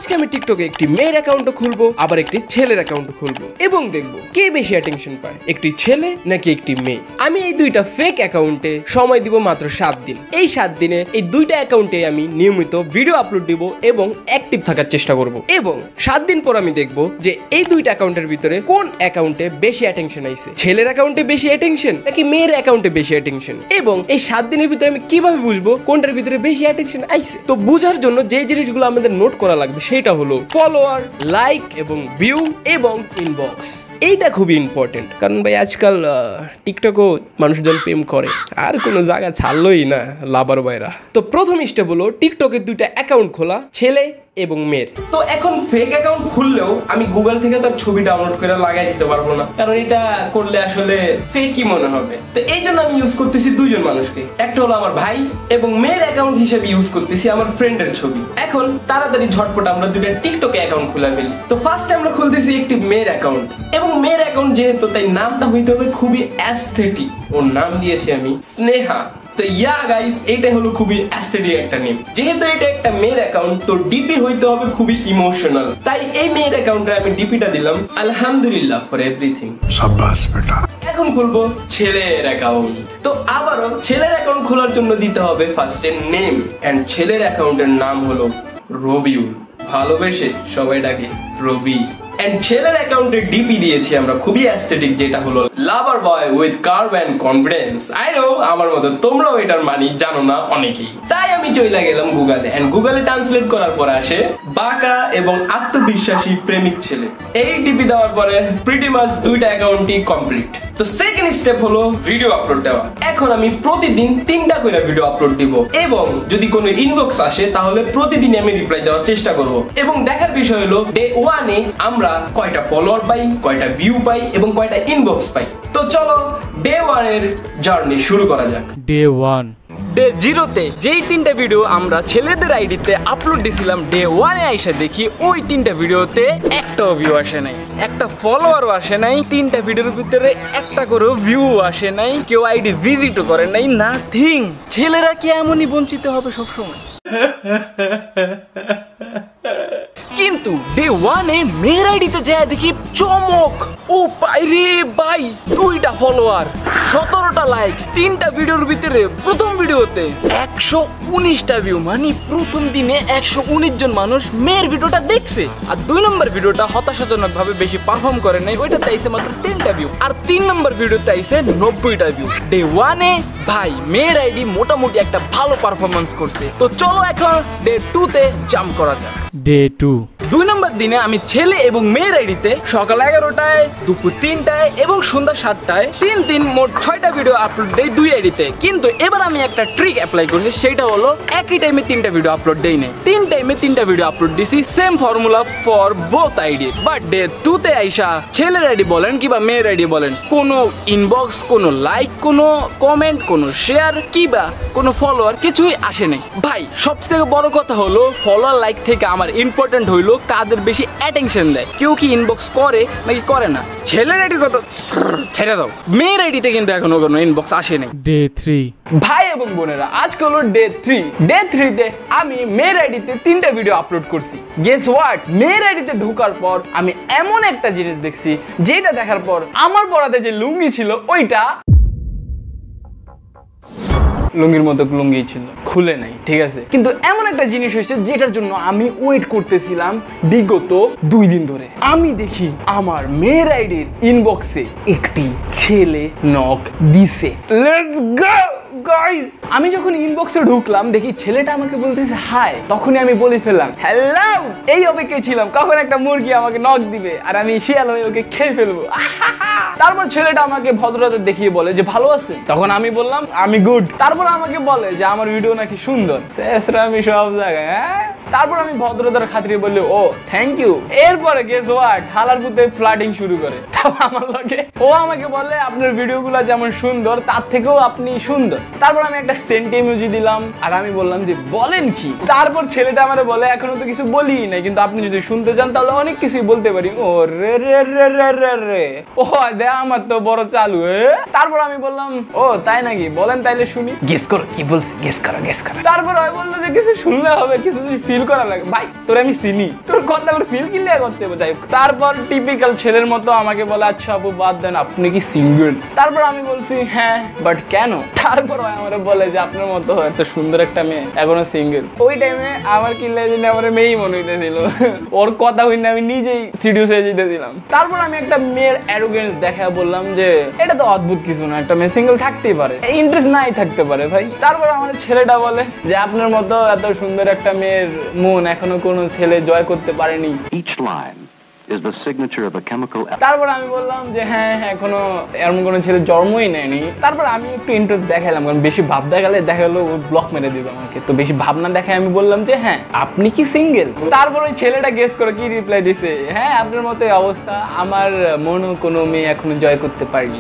আজকে আমি টিকটকে একটি মেয়ের অ্যাকাউন্টও খুলবো, আবার একটি ছেলের অ্যাকাউন্টও খুলবো এবং দেখবো কে বেশি অ্যাটেনশন পায়, একটি ছেলে নাকি একটি মেয়ে। আমি এই দুইটা ফেক অ্যাকাউন্টে সময় দিব মাত্র 7 দিন। এই 7 দিনে এই দুইটা অ্যাকাউন্টে আমি নিয়মিত ভিডিও আপলোড দিব এবং অ্যাক্টিভ থাকার চেষ্টা করব এবং 7 দিন পর আমি দেখবো যে এই দুইটা অ্যাকাউন্টের ভিতরে কোন অ্যাকাউন্টে বেশি অ্যাটেনশন আইছে, ছেলের অ্যাকাউন্টে বেশি অ্যাটেনশন নাকি মেয়ের অ্যাকাউন্টে বেশি অ্যাটেনশন। এবং এই 7 দিনের ভিতরে আমি কিভাবে বুঝবো কোনটার ভিতরে বেশি অ্যাটেনশন আইছে। তো বুঝার জন্য যে জিনিসগুলো আমাদের নোট করা লাগবে সেটা হলো ফলোয়ার, লাইক এবং ভিউ এবং ইনবক্স। এইটা খুবই ইম্পর্টেন্ট, কারণ ভাই আজকাল টিকটকও মানুষজন প্রেম করে, আর কোনো জায়গা ছাড়লোই না লাভার বাইরা। তো প্রথম স্টেপ হলো টিকটকের দুইটা অ্যাকাউন্ট খোলা, ছেলে এবং মেয়ের। তো এখন ফেক অ্যাকাউন্ট খুললেও আমি গুগল থেকে তার ছবি ডাউনলোড করে লাগাই দিতে পারবো না, কারণ এটা করলে আসলে ফেকই মনে হবে। তো এই জন্য আমি ইউজ করতেছি দুইজন মানুষকে, একটা হলো আমার ভাই এবং মেয়ের অ্যাকাউন্ট হিসেবে ইউজ করতেছি আমার ফ্রেন্ডের ছবি। এখন তাড়াতাড়ি ঝটপট আমরা দুইটা টিকটকে অ্যাকাউন্ট খুলে ফেলি। তো ফার্স্ট আমরা খুলতেছি একটি মেয়ের অ্যাকাউন্ট, এবং মেয়ের অ্যাকাউন্ট যেহেতু তাই নামটা হইতে হবে খুবই অ্যাস্থেটিক। ওর নাম দিয়েছি আমি স্নেহা। তো ইয়া গাইস, এটা হলো খুবই অ্যাস্থেটিক একটা নেম। যেহেতু এটা একটা মেয়ের অ্যাকাউন্ট, তো ডিপি হইতে হবে খুবই ইমোশনাল। তাই এই মেয়ের অ্যাকাউন্টে আমি ডিপিটা দিলাম আলহামদুলিল্লাহ ফর এভরিথিং। শাবাশ বেটা। এখন খুলবো ছেলের অ্যাকাউন্ট। তো আবারও ছেলের অ্যাকাউন্ট খোলার জন্য দিতে হবে ফার্স্টে নেম, এন্ড ছেলের অ্যাকাউন্টের নাম হলো রবিউল, ভালোবেসে সবাই ডাকে রবি। এন্ড ছেলের অ্যাকাউন্টে ডিপি দিয়েছি আমরা খুবই অ্যাস্থেটিক, যেটা হলো lover boy with curve and confidence. I know আমার মতো তোমরাও এটার মানে জানো না অনেকেই। তাই আমি চলে গেলাম গুগলে, এন্ড গুগলে ট্রান্সলেট করার পর আসে বাঁকা এবং আত্মবিশ্বাসী প্রেমিক ছেলে। এই ডিপি দেওয়ার পরে প্রিটি মাচ দুইটা অ্যাকাউন্টই কমপ্লিট। তো সেকেন্ড স্টেপ হলো ভিডিও আপলোড দেওয়া। এখন আমি প্রতিদিন 3টা করে ভিডিও আপলোড দিব, এবং যদি কোনো ইনবক্স আসে তাহলে প্রতিদিন আমি রিপ্লাই দেওয়ার চেষ্টা করব। এবং দেখার বিষয় হলো ডে 1-এ আমরা কয়টা ফলোয়ার পাই, কয়টা ভিউ পাই এবং কয়টা ইনবক্স পাই। তো চলো ডে 1 এর জার্নি শুরু করা যাক। ডে 1 ডে 0-তে যেই 3টা ভিডিও আমরা ছেলেদের আইডিতে আপলোড দিছিলাম, ডে 1-এ আইসা দেখি ওই 3টা ভিডিওতে একটাও ভিউ আসে নাই, একটা ফলোয়ারও আসে নাই, 3টা ভিডিওর ভিতরে একটা করেও ভিউ আসে নাই, কেউ আইডি ভিজিটও করে নাই, নাথিং। ছেলেরা কি এমনই বঞ্চিত হবে সবসময়? কিন্তু ডে 1-এ মেয়ের আইডিতে যায় দেখি চমক। ও বাইরে ভাই, 2টা ফলোয়ার, 17টা লাইক, 3টা ভিডিওর ভিতরে প্রথম ভিডিওতে 119টা ভিউ। মানে প্রথম দিনে 119 জন মানুষ মেয়ের ভিডিওটা দেখছে। আর 2 নম্বর ভিডিওটা হতাশাজনক ভাবে বেশি পারফর্ম করে নাই, ওইটাতে আইছে মাত্র 10টা ভিউ। আর 3 নম্বর ভিডিওতে আইছে 90টা ভিউ। ডে 1-এ ভাই মেয়ের আইডি মোটামুটি একটা ভালো পারফরমেন্স করছে। তো চলো এখন ডে 2-তে জাম্প করা যাক। ডে 2 2 নম্বর দিনে আমি ছেলে এবং মেয়ের আইডিতে সকাল 11টায়, দুপুর 3টায় এবং সন্ধ্যা 7টায় 3 মোট 6টা ভিডিও আপলোড দেই 2 আইডিতে। কিন্তু এবার আমি একটা ট্রিক অ্যাপ্লাই করছি, সেটা হলো একই টাইমে 3টা ভিডিও আপলোড দেই নাই, 3 টাইমে 3টা ভিডিও আপলোড দিছি। Same formula for both ID. But day 2-তে আইসা ছেলের আইডি বলেন কিংবা মেয়ের আইডি বলেন, কোনো ইনবক্স, কোনো লাইক, কোনো কমেন্ট, কোনো শেয়ার কিংবা কোনো ফলোয়ার কিছুই আসে নাই। ভাই সবথেকে বড় কথা হলো ফলোয়ার লাইক থেকে আমার ইম্পর্টেন্ট হইলো কাদের বেশি অ্যাটেনশন দেয়, কেউ কি ইনবক্স করে নাকি করে না। ছেলের আইডির কথা ছেড়ে দাও, মেয়ের আইডিতে কিন্তু এখনো কোনো ইনবক্স আসে নাই। ডে 3 ভাই এবং বোনেরা, আজকে হলো ডে 3। ডে 3-তে আমি মেয়ের আইডিতে 3টা ভিডিও আপলোড করছি। গেস হোয়াট, মেয়ের আইডিতে ঢোকার পর আমি এমন একটা জিনিস দেখছি, যেটা দেখার পর আমার পরাতে যে লুঙ্গি ছিল ওইটা লুঙ্গির মতো লুঙ্গি ছিল, খুলে নাই, ঠিক আছে। কিন্তু এমন একটা জিনিস হয়েছে যেটার জন্য আমি ওয়েট করতেছিলাম বিগত 2 দিন ধরে। আমি দেখি আমার মেয়ের আইডির ইনবক্সে একটি ছেলে নক দিছে। Let's go guys. আমি যখন ইনবক্সে ঢুকলাম দেখি ছেলেটা আমাকে বলতেছে হাই, তখনই আমি বলে ফেললাম হ্যালো। এই অপেক্ষায় ছিলাম কখন একটা মুরগি আমাকে নক দিবে আর আমি শিয়াল হয়ে ওকে খেয়ে ফেলবো। তারপর ছেলেটা আমাকে ভদ্রতা দেখিয়ে বলে যে ভালো আছে, তখন আমি বললাম আমি গুড। তারপর আমাকে বলে যে আমার ভিডিও নাকি সুন্দর। আমি সব জায়গায় তারপর আমি ভদ্রতার খাতিরে বললি ও থ্যাংক ইউ। এরপরে গেস হোয়াট, হালার পুতে ফ্লার্টিং শুরু করে। আমার লগে ও আমাকে বলে আপনার ভিডিওগুলো যেমন সুন্দর তার থেকেও আপনি সুন্দর। তারপর আমি একটা সেন্টি ইমোজি দিলাম আর আমি বললাম যে বলেন কি। তারপর ছেলেটা আমারে বলে এখনো তো কিছু বলি নাই, কিন্তু আপনি যদি শুনতে চান তাহলে অনেক কিছুই বলতে পারি। ও রে রে রে রে রে রে, ও দে আমার তো বড় চালু। তারপর আমি বললাম ও তাই নাকি, বলেন তাইলে শুনি, গেস করো কি বলছে, গেস করো গেস করো। তারপর আমি বললো যে কিছু শুনলে হবে, কিছু ফিল করা লাগে। ভাই তোর আমি চিনি, তোর কথা আমার ফিল কিনলে করতে হবে। যাই হোক, তারপর টিপিক্যাল ছেলের মতো আমাকে বলে আচ্ছা আপু বাদ দেন, আপনি কি সিঙ্গেল? তারপর আমি বলছি হ্যাঁ, বাট কেন? তারপর আমার বলে যে আপনার মতো এত সুন্দর একটা মেয়ে এখনো সিঙ্গেল। ওই টাইমে আমার কি লেজেন্ড আমার মেয়েই মনে হইতেছিল, ওর কথা হইনি আমি নিজেই সিরিয়াস হয়ে যেতেছিলাম। তারপর আমি একটা মেয়ের অ্যারোগেন্স দেখা বললাম যে এটা তো অদ্ভুত কিছু না, একটা মেয়ে সিঙ্গেল থাকতেই পারে, ইন্টারেস্ট নাই থাকতে পারে ভাই। তারপর আমার ছেলেটা বলে যে আপনার মতো এত সুন্দর একটা মেয়ের মন এখনো কোনো ছেলে জয় করতে পারেনি। Each line is the signature of a chemical. তারপর আমি বললাম যে হ্যাঁ এখনো এমন কোনো ছেলে জন্মই নেয়নি। তারপর আমি একটু ইন্টারেস্ট দেখালাম, কারণ বেশি ভাব দেখালে দেখা গেলো ও ব্লক মেরে দিবে আমাকে, তো বেশি ভাবনা দেখায় আমি বললাম যে হ্যাঁ আপনি কি সিঙ্গেল? তারপর ওই ছেলেটা গেস করে কি রিপ্লাই দিছে, হ্যাঁ আপনার মতো অবস্থা, আমার মনও কোনো মেয়ে এখনো জয় করতে পারেনি।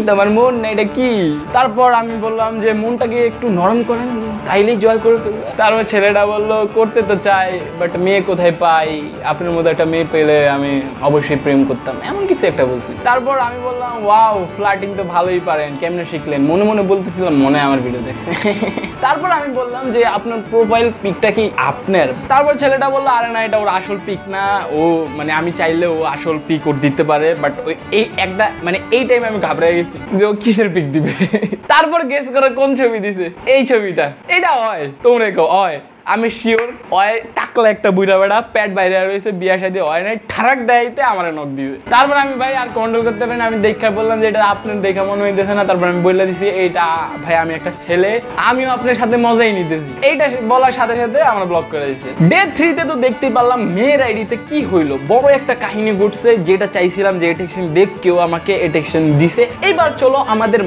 তোমার মন না এটা কি? তারপর আমি বললাম যে মনটাকে একটু নরম করেন, তাইলেই জয় করে ফেলবে। তারপর ছেলেটা বললো করতে তো চাই, বাট মেয়ে কোথায় পাই, আপনার মতো একটা মেয়ে পেলে আমি অবশ্যই প্রেম করতাম, এমন কিছু একটা বলছি। তারপর আমি বললাম ওয়াও ফ্লার্টিং তো ভালোই পারেন, কেমনে শিখলেন? মনে মনে বলতেছিলাম, মনে আমার ভিডিও দেখছে। তারপর আমি বললাম যে আপনার প্রোফাইল পিকটা কি আপনার? তারপর ছেলেটা বললো আরে না এটা ওর আসল পিক না, ও মানে আমি চাইলে ও আসল পিক ওর দিতে পারে, বাট ওই এই একটা মানে এই টাইমে আমি ঘাবড়ে গেছি যে ও কিসের পিক দিবে। তারপর গেস করে কোন ছবি দিছে, এই ছবিটা, এটা হয় তোমরা কেউ হয় আমি শিওর ওই টাকলা একটা বুড়া বেড়া পেট বাইরে রয়েছে, বিয়া শাদী হয় নাই, ঠারাক দেয়তে আমার নখ দিয়েছে। তারপর আমি ভাই আর কন্ট্রোল করতে পারি না, আমি দেখা বললাম যে এটা আপনার দেখা মনে হইতেছে না। তারপর আমি বলে দিছি এইটা ভাই আমি একটা ছেলে, আমিও আপনার সাথে মজাই নিতেছি। এইটা বলার সাথে সাথে আমরা ব্লক করে দিয়েছে। ডে 3 তে তো দেখতেই পারলাম মেয়ের আইডিতে কি হইলো, বড় একটা কাহিনী ঘটছে, যেটা চাইছিলাম যে এটেকশন দেখ, কেউ আমাকে এটেকশন দিছে। এইবার চলো আমাদের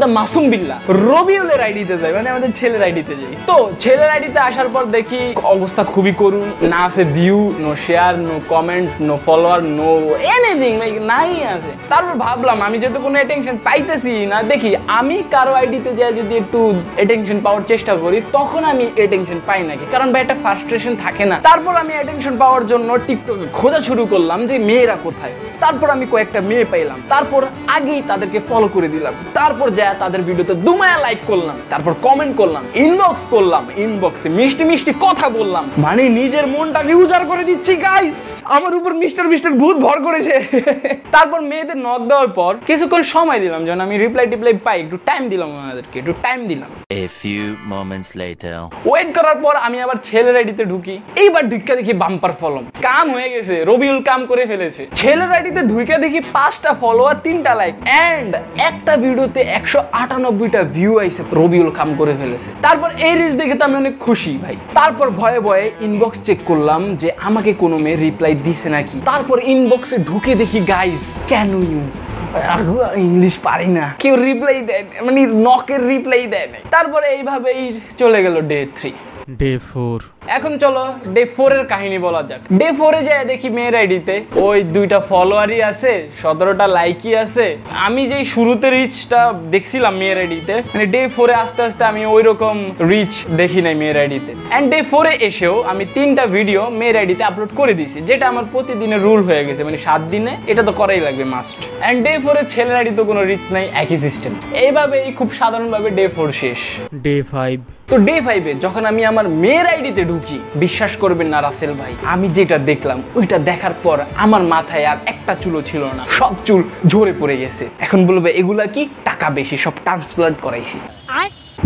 মাসুম বিল্লাহ রবিউলের আইডিতে যাই, মানে আমাদের ছেলের আইডিতে যাই। তো ছেলে আইডিতে আসার পর দেখি অবস্থা খুবই করুণ, না আছে view, no share, no comment, no follower, no anything, নাই আছে। তারপর ভাবলাম আমি যেহেতু কোনো অ্যাটেনশন পাইতেছি না, দেখি আমি কারো আইডিতে যাই যদি একটু অ্যাটেনশন পাওয়ার চেষ্টা করি, তখন আমি অ্যাটেনশন পাই নাকি, কারণ ভাই একটা ফ্রাস্ট্রেশন থাকে না। তারপর আমি অ্যাটেনশন পাওয়ার জন্য টিকটকে খোঁজা শুরু করলাম যে মেয়েরা কোথায়। তারপর আমি কয়েকটা মেয়ে পাইলাম, তারপর আগেই তাদেরকে ফলো করে দিলাম, তারপর যা তাদের ভিডিওতে দুমায়া লাইক করলাম, তারপর কমেন্ট করলাম, ইনবক্স করলাম, ইনবক্সে মিষ্টি মিষ্টি কথা বললাম, মানে নিজের মনটাকে উজাড় করে দিচ্ছি গাইস। আমার উপর মিস্টার ভূত ভর করেছে। তারপর মেয়েদের নক দেওয়ার পর কিছুক্ষণ সময় দিলাম, যখন আমি রিপ্লাই পাই একটু টাইম দিলাম, ওনাদেরকে একটু টাইম দিলাম। A few moments later. Wait করার পর আমি আবার ছেলের আইডিতে ঢুকি, এইবার ঢুকা দেখি বাম্পার ফলো, কাম হয়ে গেছে, রবিউল কাম করে ফেলেছে। ছেলের আইডিতে ঢুকে দেখি 5টা ফলোয়ার, 3টা লাইক এন্ড একটা ভিডিওতে 198টা ভিউ আইছে, রবিউল কাম করে ফেলেছে। তারপর এই রিচ দেখে তো আমি অনেক খুশি ভাই। তারপর ভয়ে ভয়ে ইনবক্স চেক করলাম যে আমাকে কোনো মেয়ে রিপ্লাই দিছে নাকি। তারপর ইনবক্সে ঢুকে দেখি গাইস কেন ইংলিশ পারি না, কেউ রিপ্লাই দেয়, মানে নকের রিপ্লাই দেয় না। তারপরে এইভাবেই চলে গেল ডে 3। ডে 4 এখন চলো ডে 4 এর কাহিনী বলা যাক। ডে 4 এ যায় দেখি মেয়ের আইডিতে ওই 2টা ফলোয়ারই আছে, 17টা লাইকই আছে। আমি যেই শুরুতে রিচটা দেখছিলাম মেয়ের আইডিতে, মানে ডে 4 এ আস্তে আস্তে আমি ওই রকম রিচ দেখি নাই মেয়ের আইডিতে। এন্ড ডে 4 এ এসেও আমি 3টা ভিডিও মেয়ের আইডিতে আপলোড করে দিয়েছি, যেটা আমার প্রতিদিনের রুল হয়ে গেছে, মানে 7 দিনে এটা তো করাই লাগবে মাস্ট। এন্ড ডে 4 এ ছেলের আইডি তো কোনো রিচ নাই, একই সিস্টেম। এইভাবেই খুব সাধারণভাবে ডে 4 শেষ। ডে 5 তো ডে 5 এ যখন আমি আমার মেয়ের আইডিতে ঢুকি, বিশ্বাস করবেন না রাসেল ভাই, আমি যেটা দেখলাম ওইটা দেখার পর আমার মাথায় আর একটা চুলও ছিল না, সব চুল ঝরে পড়ে গেছে। এখন বলবে এগুলা কি, টাকা বেশি, সব ট্রান্সপ্লান্ট করাইছি।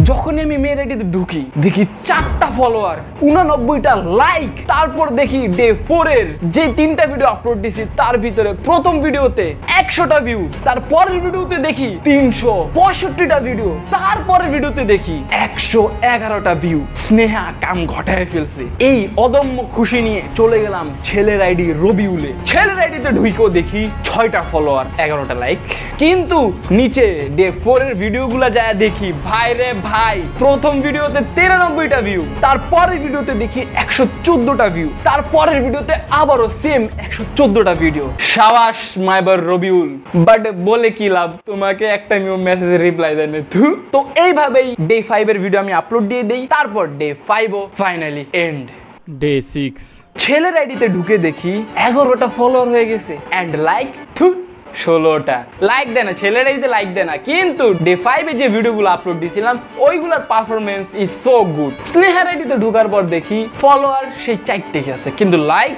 যখন আমি মেয়ের আইডিতে ঢুকি দেখি 4টা ফলোয়ার, 89টা লাইক। তারপর দেখি ডে 4 এর যে 3টা ভিডিও আপলোড দিছি তার ভিতরে প্রথম ভিডিওতে 100টা ভিউ, তারপরের ভিডিওতে দেখি 365টা ভিডিও, তারপরের ভিডিওতে দেখি 111টা ভিউ। স্নেহা কাম ঘটায় ফেলছে। এই অদম্য খুশি নিয়ে চলে গেলাম ছেলের আইডি রবিউলে। ছেলের আইডিতে ঢুকেও দেখি 6টা ফলোয়ার, 11টা লাইক। কিন্তু নিচে ডে 4 এর ভিডিওগুলো যায় দেখি ভাই রে ভাই, ভাই প্রথম ভিডিওতে 93টা ভিউ, তারপরের ভিডিওতে দেখি 114টা ভিউ, তারপরের ভিডিওতে আবারও সেম 114টা ভিডিও। শাবাশ মাইবার রবিউল, বাট বলে কি লাভ, তোমাকে একটা মেসেজের রিপ্লাই দেয় না। তো এইভাবেই ডে 5 এর ভিডিও আমি আপলোড দিয়ে দেই, তারপর ডে 5ও ফাইনালি এন্ড। ডে 6 ছেলের আইডিতে ঢুকে দেখি 11টা ফলোয়ার হয়ে গেছে, এন্ড লাইক 16টা। লাইক দেয় না, ছেলের আইডিতে লাইক দেয় না, কিন্তু ডে 5 এ যে ভিডিওগুলো আপলোড দিয়েছিলাম ওইগুলোর পারফরমেন্স ইজ সো গুড। স্নেহার আইডিতে ঢোকার পর দেখি ফলোয়ার সেই 4টি আছে, কিন্তু লাইক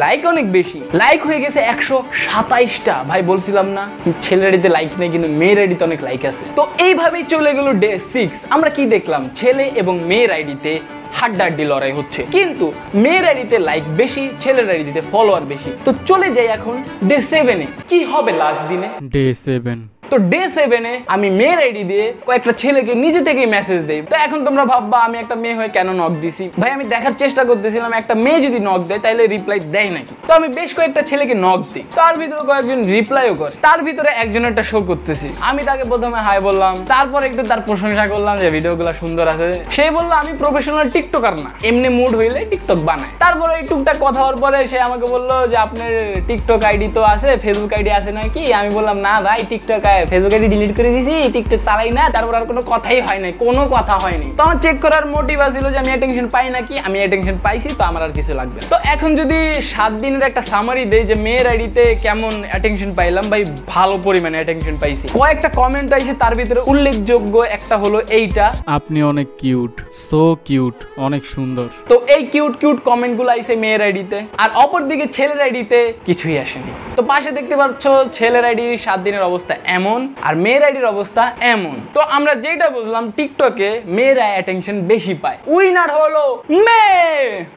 লাইক অনেক বেশি, লাইক হয়ে গেছে 127টা। ভাই বলছিলাম না ছেলের আইডিতে লাইক নেই, কিন্তু মেয়ের আইডিতে অনেক লাইক আছে। তো এইভাবেই চলে গেল ডে 6। আমরা কি দেখলাম, ছেলে এবং মেয়ের আইডিতে হাড্ডাহাড্ডি লড়াই হচ্ছে, কিন্তু মেয়ের আইডিতে লাইক বেশি, ছেলের আইডিতে ফলোয়ার বেশি। তো চলে যাই এখন ডে 7 এ, কি হবে লাস্ট দিনে। ডে 7 তো ডে 7 এ আমি মেয়ের আইডি দিয়ে কয়েকটা ছেলেকে নিজে থেকেই মেসেজ দেই। তো এখন তোমরা ভাববা আমি একটা মেয়ে হয়ে কেন নক দিছি। ভাই আমি দেখার চেষ্টা করতেছিলাম একটা মেয়ে যদি নক দেয় তাহলে রিপ্লাই দেয় নাকি। তো আমি বেশ কয়েকটা ছেলেকে নক দিই, তার ভিতরে কয়েকজন রিপ্লাইও করে, তার ভিতরে একজনেরটা শো করতেছি। আমি তাকে প্রথমে হাই বললাম, তারপর একটু তার প্রশংসা করলাম যে ভিডিওগুলো সুন্দর আছে। সে বললো আমি প্রফেশনাল টিকটকার না, এমনি মুড হইলে টিকটক বানায়। তারপরে এই টুকটাক কথা হওয়ার পরে সে আমাকে বললো যে আপনার টিকটক আইডি তো আছে, ফেসবুক আইডি আছে নাকি। আমি বললাম না ভাই টিকটক ফেসবুক আইডি ডিলিট করে দিয়েছি, টিকটক চালাই না। তারপর আর কোনো কথাই হয় নাই, কোনো কথা হয়নি। তো আমার চেক করার মোটিভ ছিল যে আমি অ্যাটেনশন পাই নাকি, আমি অ্যাটেনশন পাইছি, তো আমার আর কিছু লাগবে। তো এখন যদি 7 দিনের একটা সামারি দেই যে মেয়ের আইডিতে কেমন অ্যাটেনশন পাইলাম, ভাই ভালো পরিমাণে অ্যাটেনশন পাইছি। কয়েকটা কমেন্ট আইছে, তার ভিতরে উল্লেখযোগ্য একটা হলো এইটা, আপনি অনেক কিউট, সো কিউট, অনেক সুন্দর। তো এই কিউট কিউট কমেন্টগুলো আইছে মেয়ের আইডিতে, আর অপরদিকে ছেলের আইডিতে কিছুই আসেনি। তো পাশে দেখতে পাচ্ছ ছেলের আইডি 7 দিনের অবস্থা এমন, আর মেয়ের আইডির অবস্থা এমন। তো আমরা যেটা বুঝলাম টিকটকে মেয়েরা অ্যাটেনশন বেশি পায়, উইনার হলো মেয়ে।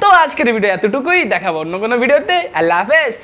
তো আজকের ভিডিও এতটুকুই, দেখাবো অন্য কোনো ভিডিওতে। আল্লাহ হাফেজ।